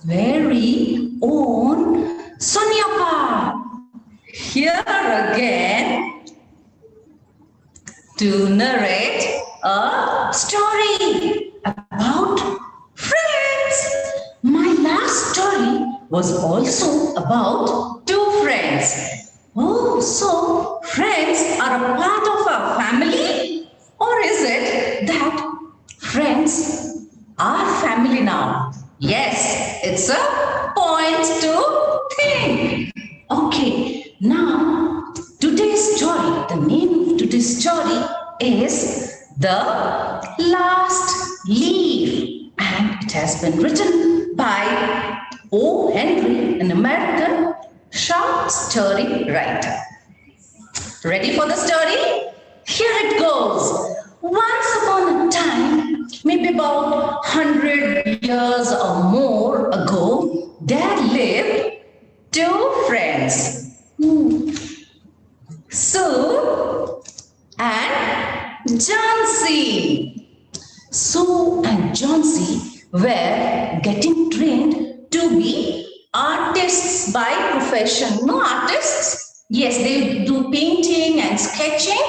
very own Sonyapa. Here again to narrate a story about friends. My last story was also about two friends. Oh, so friends are a part of our family? Or is it that friends are family now? Yes, it's a point to think. Okay, now today's story, the name of today's story is The Last Leaf, and it has been written by O.Henry, an American short story writer. Ready for the story? Here it goes. Once upon a time, maybe about 100 years or more ago, there lived two friends, Sue and Johnsy. Sue and Johnsy were getting trained to be artists by profession. No artists? Yes, they do painting and sketching.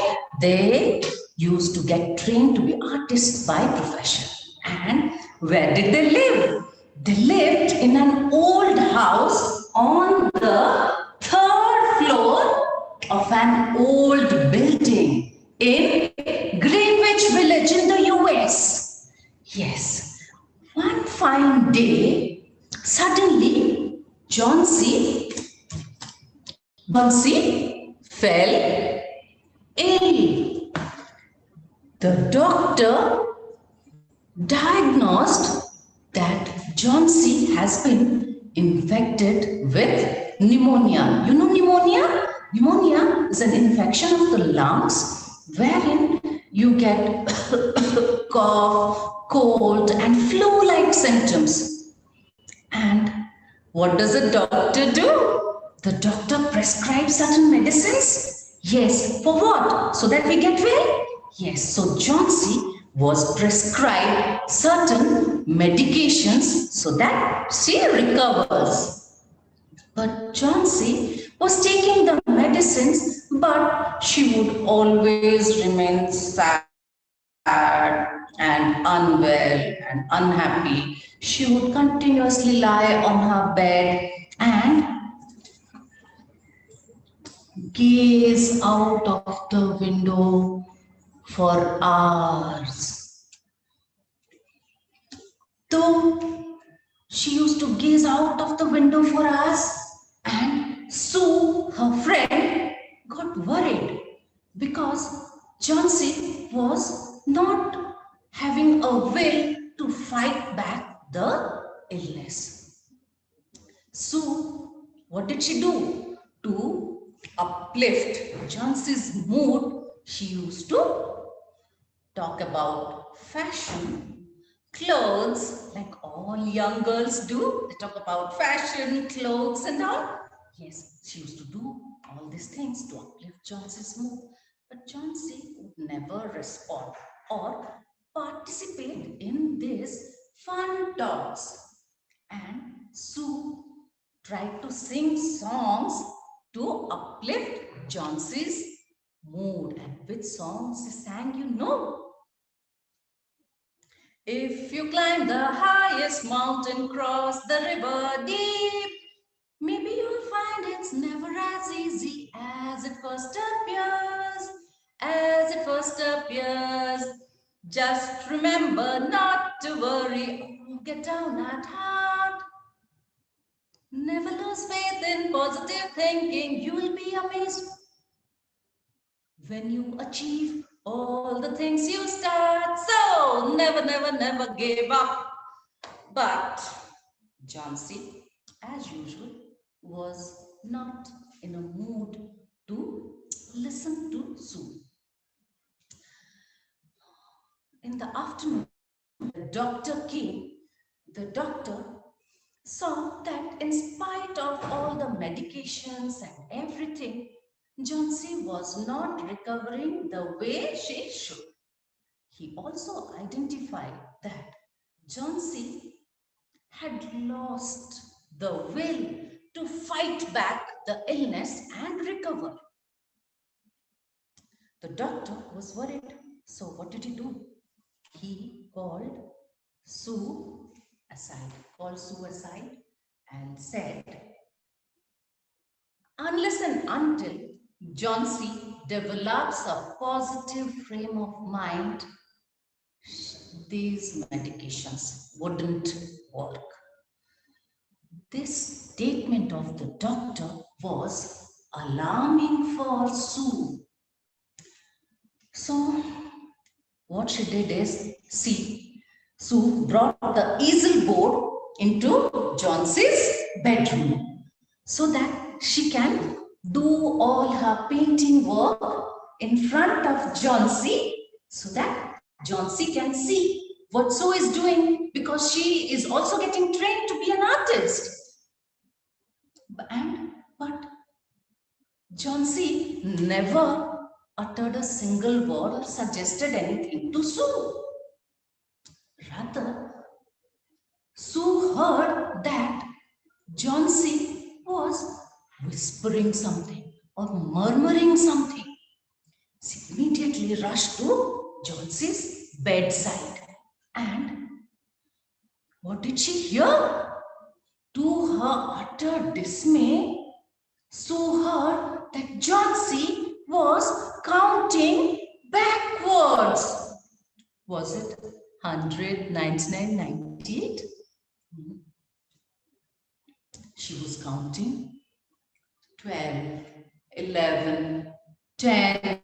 They used to get trained to be artists by profession. And where did they live? They lived in an old house on the third floor of an old building in Greenwich Village in the US. Yes, one fine day, suddenly Johnsy fell ill. The doctor diagnosed that Johnsy has been infected with pneumonia. You know pneumonia? Pneumonia is an infection of the lungs wherein you get cough, cold, and flu-like symptoms. And what does the doctor do? The doctor prescribes certain medicines. Yes, for what? So that we get well? Yes, so Johnsy was prescribed certain medications so that she recovers. But Johnsy was taking the medicines, but she would always remain sad and unwell and unhappy. She would continuously lie on her bed and gaze out of the window for hours. Though she used to gaze out of the window for hours, and Sue, her friend, got worried because Johnsy was not having a will to fight back the illness. Sue, what did she do? To uplift Johnson's mood, she used to talk about fashion, clothes, like all young girls do. They talk about fashion, clothes, and all. Yes, she used to do all these things to uplift Johnson's mood. But Johnsy would never respond or participate in these fun talks. And Sue tried to sing songs to uplift Johnson's mood. And which songs she sang, you know? If you climb the highest mountain, cross the river deep, maybe you'll find it's never as easy as it first appears. As it first appears. Just remember not to worry or get down at heart. Never lose faith in positive thinking. You will be amazed when you achieve all the things you start. So never, never, never give up. But Johnsy, as usual, was not in a mood to listen to Sue. In the afternoon, the doctor came. The doctor saw that in spite of all the medications and everything, Johnsy was not recovering the way she should. He also identified that Johnsy had lost the will to fight back the illness and recover. The doctor was worried. So what did he do? He called Sue aside and said, unless and until Johnsy develops a positive frame of mind, these medications wouldn't work. This statement of the doctor was alarming for Sue. So, what she did is, Sue brought the easel board into Johnsy's bedroom so that she can do all her painting work in front of Johnsy so that Johnsy can see what Sue is doing, because she is also getting trained to be an artist. But Johnsy never uttered a single word or suggested anything to Sue. Rather, Sue heard that Johnsy was whispering something or murmuring something. She immediately rushed to Johnsy's bedside. And what did she hear? To her utter dismay, Sue heard that Johnsy was counting backwards. Was it 100, 99, 98? She was counting 12, 11, 10,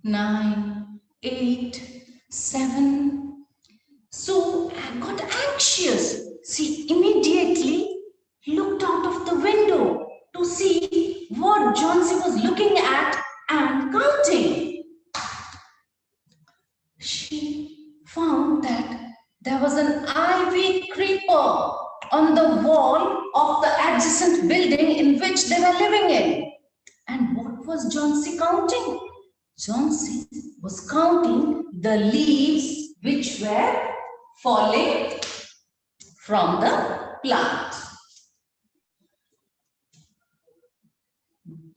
9, 8, 7. Sue got anxious. She immediately looked out of the window to see what Johnsy was looking at and counting. She found that there was an ivy creeper on the wall of the adjacent building in which they were living in. And what was Johnsy counting? Johnsy was counting the leaves which were falling from the plant.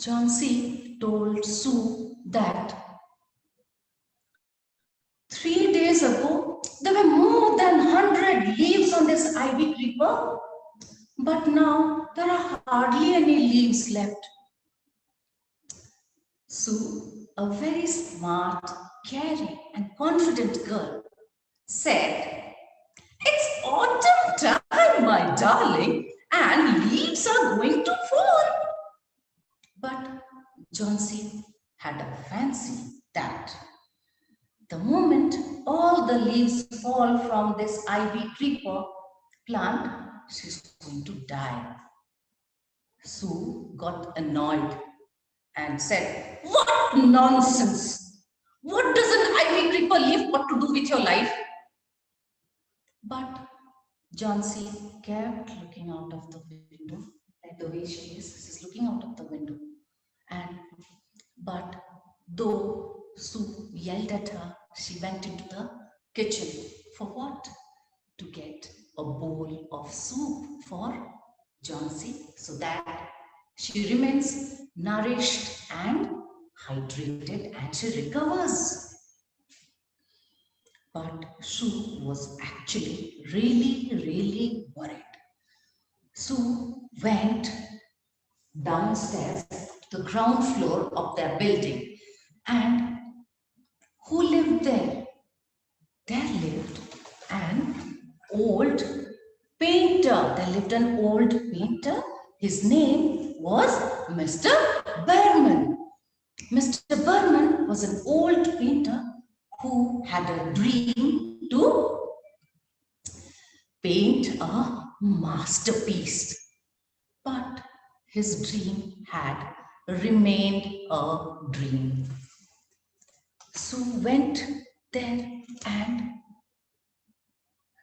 Johnsy told Sue that 3 days ago, there were more than 100 leaves on this ivy creeper, but now there are hardly any leaves left. Sue, a very smart, caring, and confident girl, said, "It's autumn time, my darling, and leaves are going to fall." But Johnsy had a fancy that the moment all the leaves fall from this ivy creeper plant, she's going to die. Sue got annoyed and said, "What nonsense! What does an ivy creeper leaf got to do with your life?" But Johnsy kept looking out of the window, like the way she is. She's looking out of the window. But though Sue yelled at her, she went into the kitchen. For what? To get a bowl of soup for Johnsy so that she remains nourished and hydrated and she recovers. But Sue was actually really worried. Sue went downstairs to the ground floor of their building. And who lived there? There lived an old painter. There lived an old painter. His name was Mr. Berman. Mr. Berman was an old painter who had a dream to paint a masterpiece. But his dream had remained a dream. Sue went there, and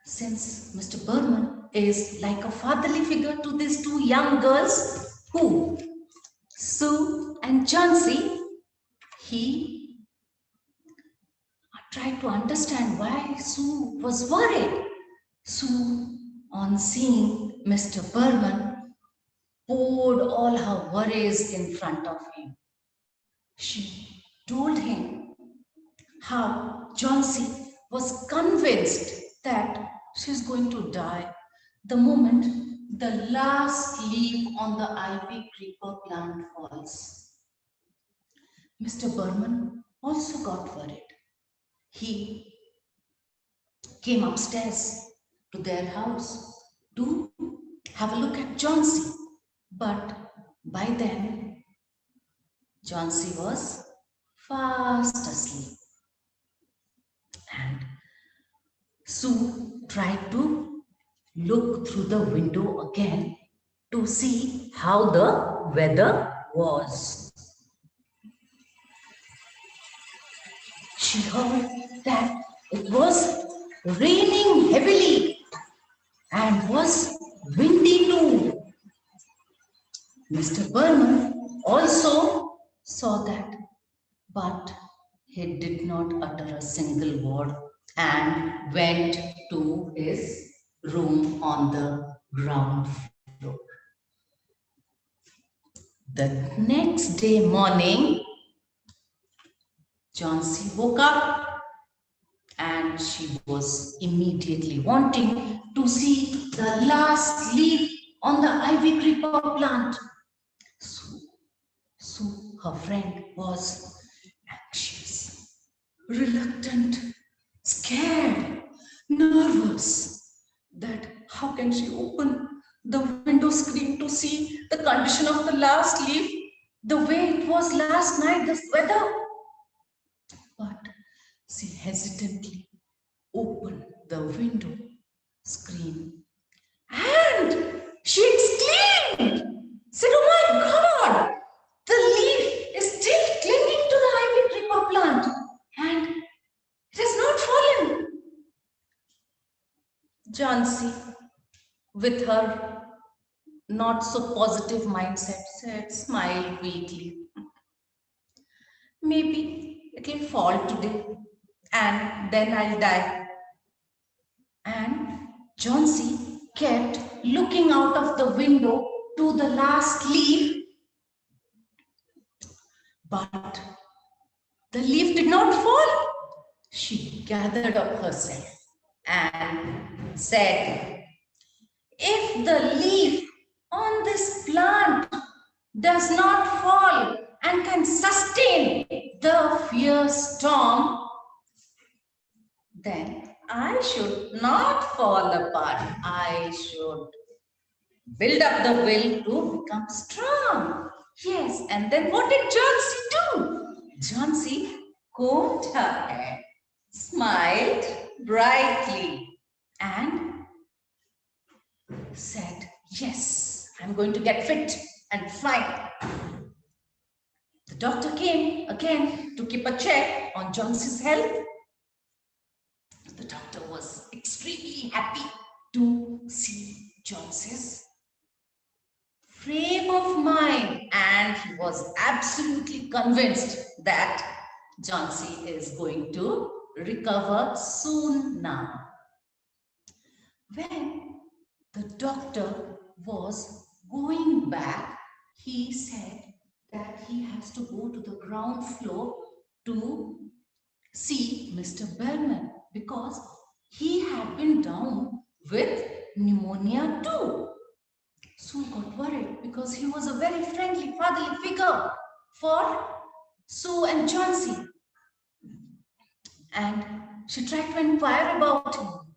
since Mr. Berman is like a fatherly figure to these two young girls, who? Sue and Johnsy, he tried to understand why Sue was worried. Sue On seeing Mr. Burman, poured all her worries in front of him. She told him how Johnsy was convinced that she's going to die the moment the last leaf on the ivy creeper plant falls. Mr. Burman also got worried. He came upstairs to their house to have a look at Johnsy. But by then, Johnsy was fast asleep. And Sue tried to look through the window again to see how the weather was. She heard that it was raining heavily and was windy too. Mr. Burman also saw that, but he did not utter a single word and went to his room on the ground floor. The next day morning, Johnsy woke up and she was immediately wanting to see the last leaf on the ivy creeper plant. So her friend was anxious, reluctant, scared, nervous that how can she open the window screen to see the condition of the last leaf the way it was last night, this weather. But she hesitantly opened the window screen and she exclaimed, said, "Oh my God, the leaf is still clinging to the ivy creeper plant and it has not fallen." Johnsy, with her not so positive mindset, said, smiled weakly, "Maybe it'll fall today and then I'll die." And Johnsy kept looking out of the window to the last leaf, but the leaf did not fall. She gathered up herself and said, "If the leaf on this plant does not fall and can sustain the fierce storm, then I should not fall apart. I should build up the will to become strong." Yes, and then what did Johnsy do? Johnsy combed her hair, smiled brightly, and said, "Yes, I'm going to get fit and fine." The doctor came again to keep a check on Johnsy's health. The doctor was extremely happy to see Johnsy's frame of mind, and he was absolutely convinced that Johnsy is going to recover soon now. When the doctor was going back, he said that he has to go to the ground floor to see Mr. Bellman because he had been down with pneumonia too. Sue got worried because he was a very friendly fatherly figure for Sue and Johnsy. And she tried to inquire about him.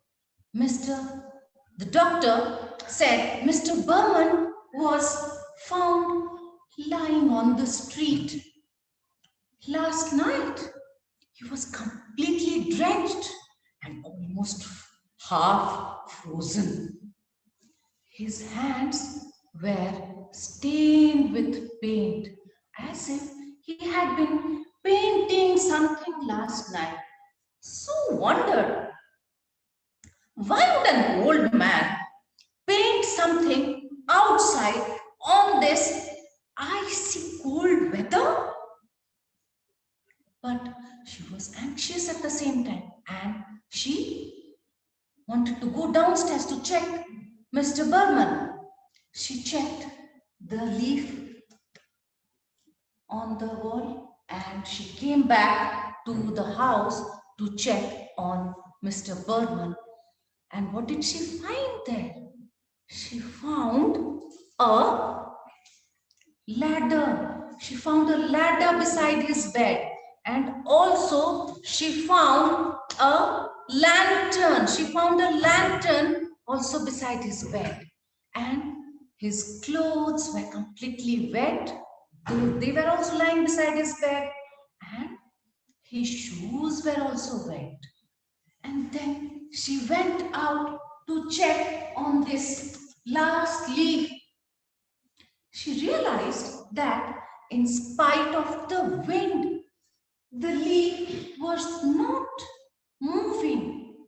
The doctor said Mr. Berman was found lying on the street last night. He was completely drenched and almost half frozen. His hands were stained with paint, as if he had been painting something last night. Sue wondered, why would an old man paint something outside on this icy cold weather? But she was anxious at the same time and she wanted to go downstairs to check. Mr. Burman. She checked the leaf on the wall and she came back to the house to check on Mr. Burman. And what did she find there? She found a ladder. She found a ladder beside his bed. And also she found a lantern. She found a lantern also beside his bed. And his clothes were completely wet. They were also lying beside his bed. And his shoes were also wet. And then she went out to check on this last leaf. She realized that in spite of the wind, the leaf was not moving.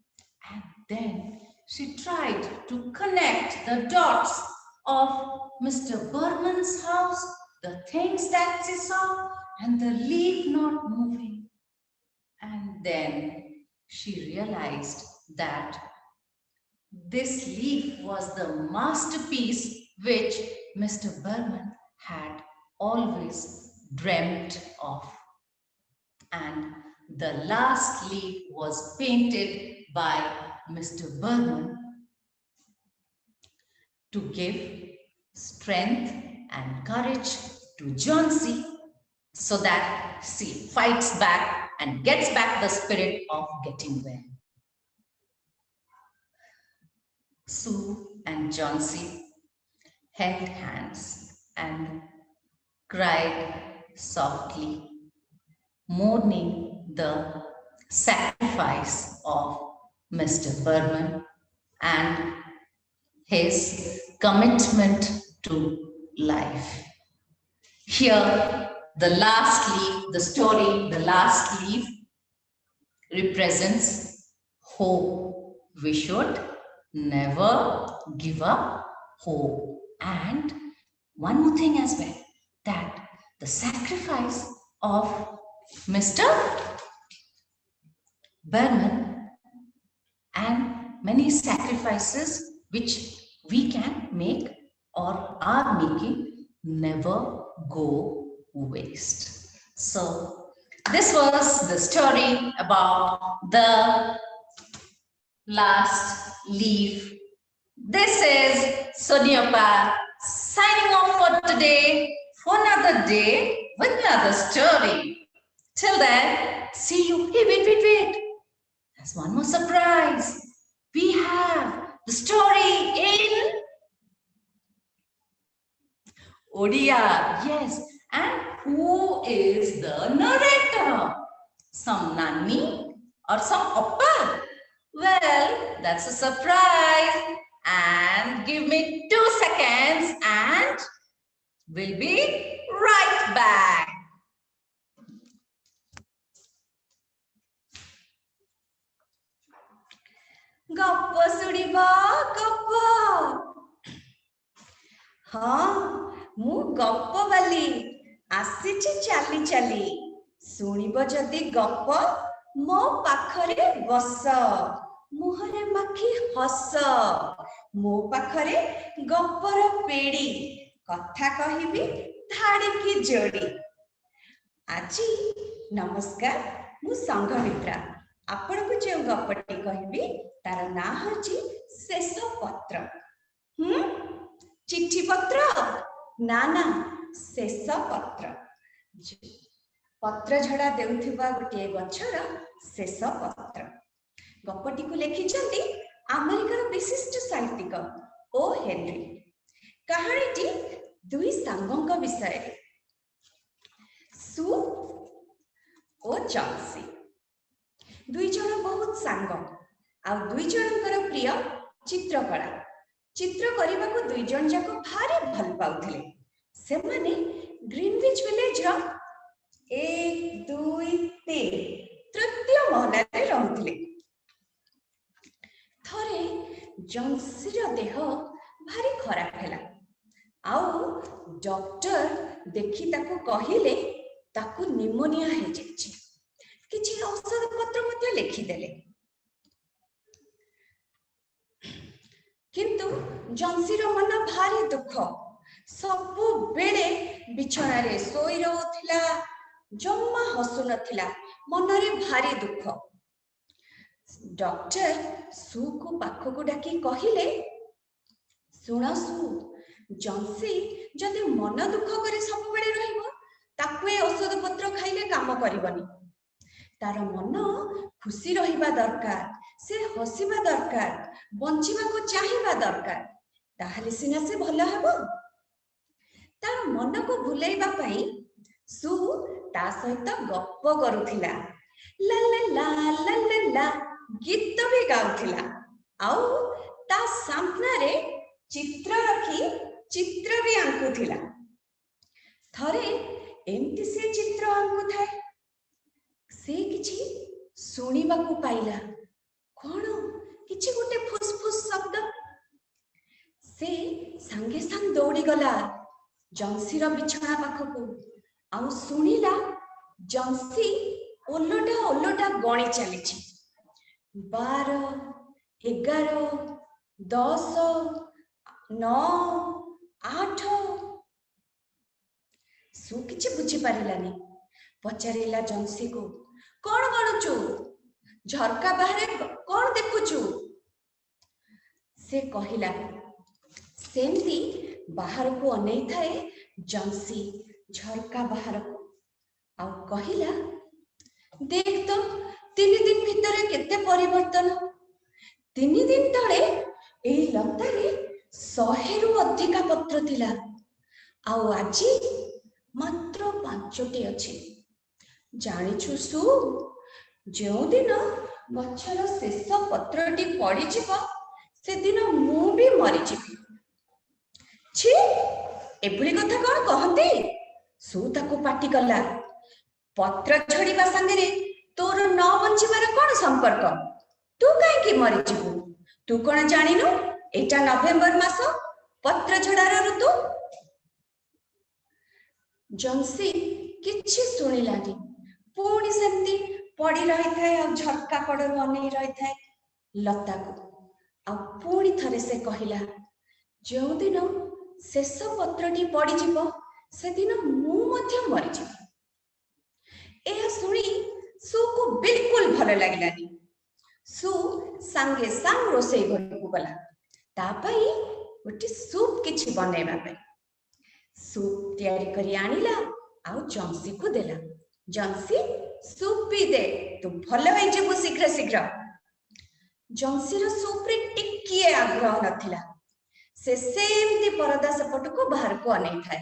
And then she tried to connect the dots of Mr. Burman's house, the things that she saw, and the leaf not moving. And then she realized that this leaf was the masterpiece which Mr. Burman had always dreamt of. And the last leaf was painted by Mr. Burman to give strength and courage to Johnsy so that she fights back and gets back the spirit of getting well. Sue and Johnsy held hands and cried softly, mourning the sacrifice of Mr. Burman and his commitment to life. Here, the last leaf, the story, the last leaf represents hope. We should never give up hope. And one more thing as well, that the sacrifice of Mr. Burman and many sacrifices which we can make or are making never go waste. So this was the story about the last leaf. This is Soniapa signing off for today, for another day with another story. Till then, see you. Hey, wait. There's one more surprise. We have the story in Odia. Yes. And who is the narrator? Some nanny or some oppa? Well, that's a surprise. And give me 2 seconds and we'll be right back. गप्प सुनिबा गप्प हाँ मु गप्प वाली आसीची चाली चाली सुनिबो जदी गप्प मो पाखरे बस मुहरे माखी हस मो पाखरे गप्पर पेड़ी कथा कहिबी धाड़ी की जोड़ी आजी नमस्कार मु संघमित्रा आपण को जे गपटी कहबी तार ना होची शेष पत्र चिट्ठी पत्र ना शेष पत्र पत्र झड़ा देउथिबा गोटे गछर शेष पत्र गपटी को लिखिछंती अमेरिकार विशिष्ट साहित्यिक ओ हेनरी कहानीटी दुई सांगों विषय सु ओ जॉन्सी दुई जन बहुत सांग आ दुई जनकर प्रिय चित्रकला चित्र करने को दुई जन जाक भारी भल पाउथिले से माने ग्रीनविच विलेज रो 1 2 3 तृतीय महला रे रहउथिले थरे जॉन्सी रो देह भारी खराब हैला आउ डॉक्टर देखि ताको कहिले ताको निमोनिया हे जाछि किछि औषध पत्र मते लिखि देले किंतु जंसीर मन भारी दुख सबु बेले बिछणारे सोई रहउथिला जम्मा हसु नथिला मनरे भारी दुख। डॉक्टर सु को पाखକୁ डाकी कहिले सुना सु जंसी जदि मन दुख करे सब बेले रहइबो ताकु ए औषध पत्र खाइले काम करबनी। तार मन खुशी रहिबा दरकार, से हसिबा दरकार, बंचिबा को चाहिबा दरकार, ताहले सिना से भलो हेबो। तार मन को भुलेइबा पई सु ता सहित गप्प करूथिला, ला ला ला ला ला ला गीत भी गाउथिला, आउ ता सामना रे चित्र रखी चित्र भी आंकुथिला। थरे एमती से चित्र आंकु थाए से किछि सुनिबा को पाइला, कोन किछि गोटे फुसफुस शब्द। से संगे संग दौड़ी गला जंसीर बिछଣା पाखକୁ, आउ सुनिला जंसी ओलोटा ओलोटा गणी चलीछि 12, 11, 10, 9, 8। सु किछि बुझी पारिलानी, पचारिला जंसी को कौन गणुचु, झरका बाहरे कौन देखुचु। से कहिला सेमती बाहर को अनेई थाए जंसी झरका बाहर को, आउ कहिला देख तो 3 दिन भितर केते परिवर्तन। 3 दिन तले एई लतारे 100 रु अधिका पत्र थिला, आउ आजी मात्र 5टी अछि। जानिछु सु जो दिन गछर शेष पत्रटी पड़ी जीव से दिन मु भी मरी जीवी। छी एभली कथा कौन कहती। सु ताको पाटी कला, पत्र छड़ीबा संगे तोर न बंचिबार कौन संपर्क, तू कहीं मरी जीवु। तू कौन जानिनु एटा नवेम्बर मास पत्र छड़ार ऋतु। जंसी किछि सुनिलानी, पुणी सेमती पड़ी रही थाए और झटका कड़रू अनेई रही थाए लता को। आ पुणी थरे से कहिला जो दिन शेष पत्रटी पड़ी जीव से दिन मु मध्य मरी जीवी। एहा सुनी सु को बिल्कुल भल लागिलानी। सु संगे संग रोसई घर को गला ता पई गोटे सूप किछि बनेबा पई। सूप तैयारी करी आनिला आउ जंसी को देला। जंसी सूप पी दे, तू भल होई जेबु शीघ्र शीघ्र। जंसीर सूप रे टिकिए आग्रह नथिला, से सेमती परदा सेपट को बाहर को अनेई थाए।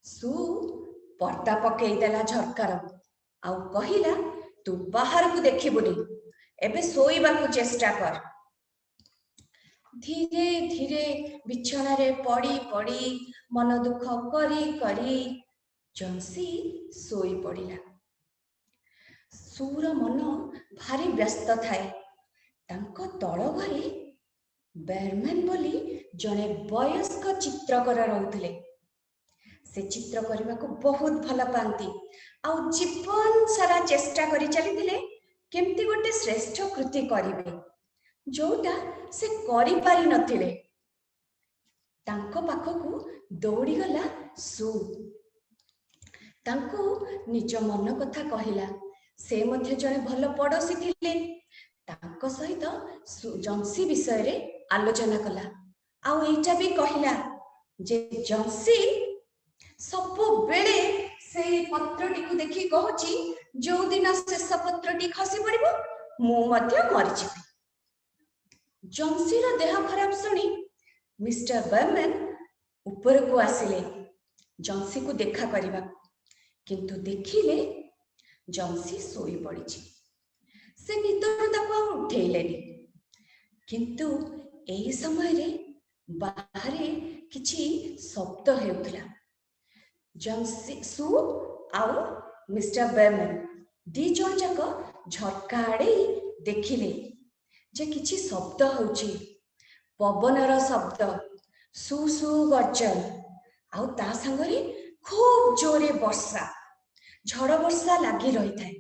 सु पर्दा पकेई देला झरकार, आउ कहिला तू बाहर को देखिबुनी, एबे सोईबा को चेष्टा कर। धीरे धीरे बिछଣା रे पड़ी पड़ी मन दुख करी करी जंसी सोई पड़िला। सुर मन भारी व्यस्त थाए। तांको तଳ घरे बेरमैन बोली जने वयस्क चित्रकर रहउथिले। से चित्र करने को बहुत भल पाती, आउ जीवन सारा चेष्टा करी चलीथिले केमती गोटे श्रेष्ठ कृति करिवे जोटा से करि पारि नथिले। तांको पाखकू दौड़ी गला सु, तांको निज मन कथा कहिला। से मध्य जने भल पड़ोसी थिले, तांको सहित जंसी विषय रे आलोचना कला। आउ एटा भी कहिला जे जंसी सबु बेले से पत्रटी को देखि कहूची जो दिन शेष पत्रटी खसी पड़िबो मु मध्य मरि जिबि। जंसीर देह खराब सुनी मिस्टर बर्मैन ऊपर को आसिले जंसी को देखा करने, किंतु देखिले जंसी सोई पड़ी। से निदर ताको उठेलेनी, किंतु एही समय रे बाहरे किछि शब्द हेउथला। जंसी सु आउ मिस्टर बर्मैन दी जन जाक झटका आड़े देखिले जे किछि शब्द होउची, पवनर शब्द, सु सु गर्जन, आउ ता संगरे खूब जोरे वर्षा, झड़ वर्षा लगी रही थाए।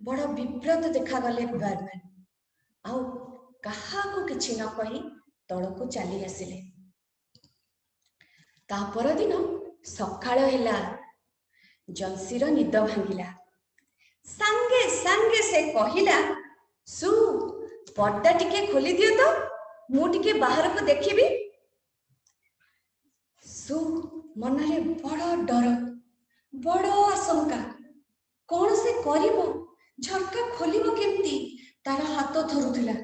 बड़ विव्रत देखा गले बर्मैन। आउ କାହାକୁ କିଛି ନ କହି ତଳକୁ ଚାଲି ଆସିଲେ। ତା ପରଦିନ ସକାଳ ହେଲା। ଜନ୍ସିର ନିଦ ଭାଙ୍ଗିଲା। ସାଙ୍ଗେ ସାଙ୍ଗେ ସେ କହିଲା, ସୁ ପର୍ଦ୍ଦା ଟିକେ ଖୋଲି ଦିଅ ତ, ମୁଁ ଟିକେ ବାହାରକୁ ଦେଖିବି। ସୁ ମନରେ ବଡ଼ ଡର, ବଡ଼ ଆଶଙ୍କା। କଣ ସେ କରିବ? ଝରକା ଖୋଲିବ କେମିତି? ତାର ହାତ ଥରୁଥିଲା।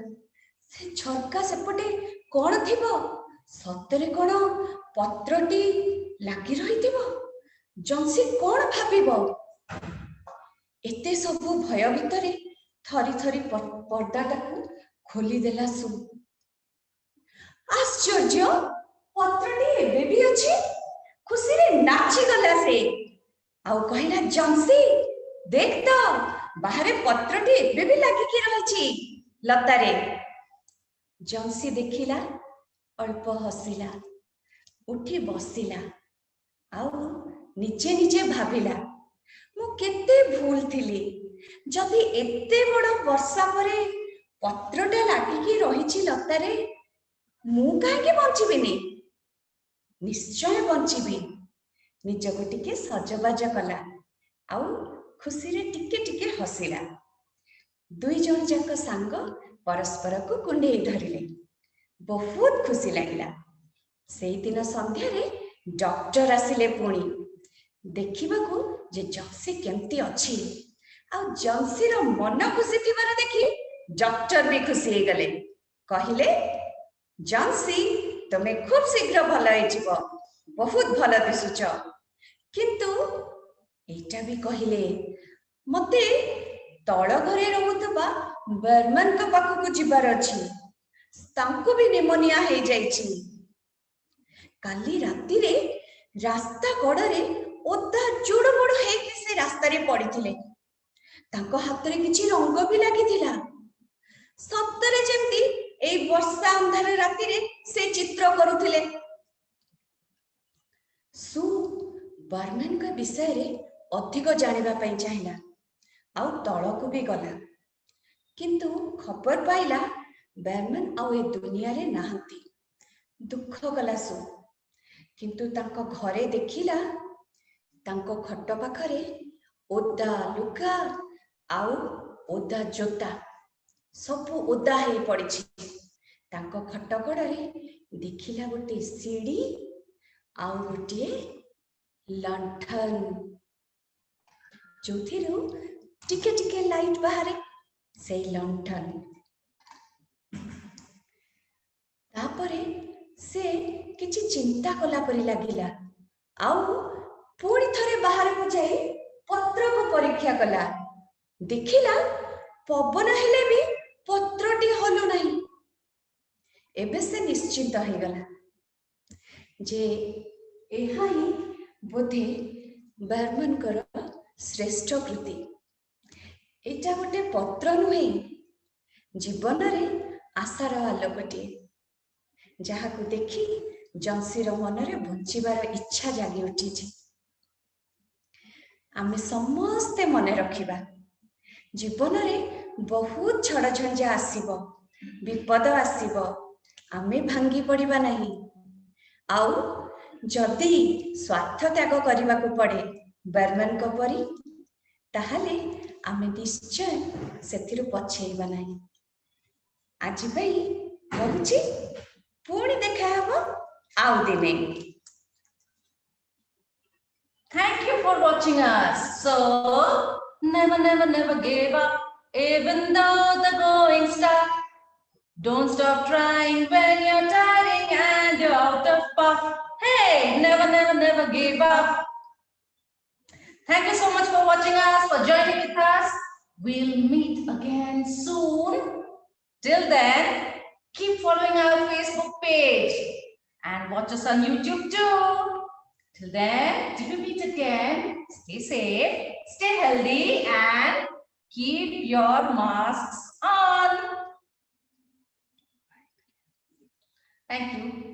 ସେ ଝରକା ସେପଟେ କଣ ଥିବ? ସତରେ କଣ ପତ୍ରଟି ଲାଗି ରହିଥିବ? ଜନ୍ସି କଣ ଭାବିବ? ଏତେ ସବୁ ଭୟ ଭିତରେ ଥରି ଥରି ପର୍ଦ୍ଦାଟାକୁ ଖୋଲିଦେଲା ସୁ। ଆଶ୍ଚର୍ଯ୍ୟ, ପତ୍ରଟି ଏବେ ବି ଅଛି। ଖୁସିରେ ନାଚିଗଲା ସେ ଆଉ କହିଲା, ଜନ୍ସି ଦେଖ ତ, ବାହାରେ ପତ୍ରଟି ଏବେ ବି ଲାଗିକି ରହିଛି ଲତାରେ। ଜନ୍ସି ଦେଖିଲା, ଅଳ୍ପ ହସିଲା, ଉଠି ବସିଲା ଆଉ ନିଜେ ନିଜେ ଭାବିଲା, ମୁଁ କେତେ ଭୁଲ ଥିଲି। ଯଦି ଏତେ ବଡ଼ ବର୍ଷା ପରେ ପତ୍ରଟା ଲାଗିକି ରହିଛି ଲତାରେ, ମୁଁ କାହିଁକି ବଞ୍ଚିବିନି? ନିଶ୍ଚୟ ବଞ୍ଚିବି। ନିଜକୁ ଟିକେ ସଜବାଜ କଲା ଆଉ ଖୁସିରେ ଟିକେ ଟିକେ ହସିଲା। ଦୁଇ ଜଣ ଯାକ ସାଙ୍ଗ ପରସ୍ପରକୁ କୁଣ୍ଡେଇ ଧରିଲେ। ବହୁତ ଖୁସି ଲାଗିଲା। ସେଇଦିନ ସନ୍ଧ୍ୟାରେ ଡକ୍ଟର ଆସିଲେ ପୁଣି ଦେଖିବାକୁ ଯେ ଜନ୍ସି କେମିତି ଅଛି। ଆଉ ଜନ୍ସିର ମନ ଖୁସି ଥିବାର ଦେଖି ଡକ୍ଟର ବି ଖୁସି ହେଇଗଲେ। କହିଲେ, ଜନ୍ସି ତମେ ଖୁବ ଶୀଘ୍ର ଭଲ ହେଇଯିବ, ବହୁତ ଭଲ ଦିଶୁଛ। କିନ୍ତୁ ଏଇଟା ବି କହିଲେ, ମତେ ତଳ ଘରେ ରହୁଥିବା ବର୍ମାନଙ୍କ ପାଖକୁ ଯିବାର ଅଛି। ତାଙ୍କୁ ବି ନିମୋନିଆ ହେଇଯାଇଛି। କାଲି ରାତିରେ ରାସ୍ତା କଡ଼ରେ ଓଦା ଜୁଡୁମୁଡୁ ହେଇକି ସେ ରାସ୍ତାରେ ପଡ଼ିଥିଲେ। ତାଙ୍କ ହାତରେ କିଛି ରଙ୍ଗ ବି ଲାଗିଥିଲା। ସତରେ ଯେମିତି ଏଇ ବର୍ଷା ଅନ୍ଧାର ରାତିରେ ସେ ଚିତ୍ର କରୁଥିଲେ। ସୁ ବର୍ମାନଙ୍କ ବିଷୟରେ ଅଧିକ ଜାଣିବା ପାଇଁ ଚାହିଁଲା ଆଉ ତଳକୁ ବି ଗଲା। କିନ୍ତୁ ଖବର ପାଇଲା ବର୍ମାନ ଆଉ ଏ ଦୁନିଆରେ ନାହାନ୍ତି। ଦୁଃଖ କଲା ସୁ। କିନ୍ତୁ ତାଙ୍କ ଘରେ ଦେଖିଲା ତାଙ୍କ ଖଟ ପାଖରେ ଓଦା ଲୁଗା ଆଉ ଓଦା ଜୋତା ସବୁ ଓଦା ହେଇ ପଡ଼ିଛି। ତାଙ୍କ ଖଟ କଡ଼ରେ ଦେଖିଲା ଗୋଟେ ସିଡ଼ି ଆଉ ଗୋଟିଏ ଲଣ୍ଠନ, ଯୋଉଥିରୁ ଟିକେ ଟିକେ ଲାଇଟ୍ ବାହାରେ, ସେଇ ଲଣ୍ଠନ। ତାପରେ ସେ କିଛି ଚିନ୍ତା କଲା ପରି ଲାଗିଲା ଆଉ ପୁଣି ଥରେ ବାହାରକୁ ଯାଇ ପତ୍ରକୁ ପରୀକ୍ଷା କଲା। ଦେଖିଲା ପବନ ହେଲେ ବି ପତ୍ରଟି ହଲୁନାହିଁ। ଏବେ ସେ ନିଶ୍ଚିନ୍ତ ହେଇଗଲା ଯେ ଏହା ହିଁ ବୋଧେ ବର୍ମାନଙ୍କର ଶ୍ରେଷ୍ଠ କୃତି। ଏଇଟା ଗୋଟେ ପତ୍ର ନୁହେଁ, ଜୀବନରେ ଆଶାର ଆଲୋକଟିଏ, ଯାହାକୁ ଦେଖି ଜନ୍ସିର ମନରେ ବଞ୍ଚିବାର ଇଚ୍ଛା ଜାଗି ଉଠିଛି। ଆମେ ସମସ୍ତେ ମନେ ରଖିବା, ଜୀବନରେ ବହୁତ ଝଡ଼ଝଞ୍ଜା ଆସିବ, ବିପଦ ଆସିବ, ଆମେ ଭାଙ୍ଗି ପଡ଼ିବା ନାହିଁ। ଆଉ ଯଦି ସ୍ୱାର୍ଥ ତ୍ୟାଗ କରିବାକୁ ପଡ଼େ ବର୍ମାନଙ୍କ ପରି, ତାହେଲେ ଆମେ ନିଶ୍ଚୟ ସେଥିରୁ ପଛେଇବା ନାହିଁ। ଆଜି ପାଇଁ ରହୁଛି, ପୁଣି ଦେଖା ହେବ ଆଉ ଦିନେ। Thank you for watching us. So, never, never, never give up, even though the going's tough. Don't stop trying when you're tiring and you're out of puff. Hey, never, never, never give up. Thank you so much for watching us, for joining with us. We'll meet again soon. Till then, keep following our Facebook page and watch us on YouTube too. Till then, till we meet again, stay safe, stay healthy, and keep your masks on. Thank you.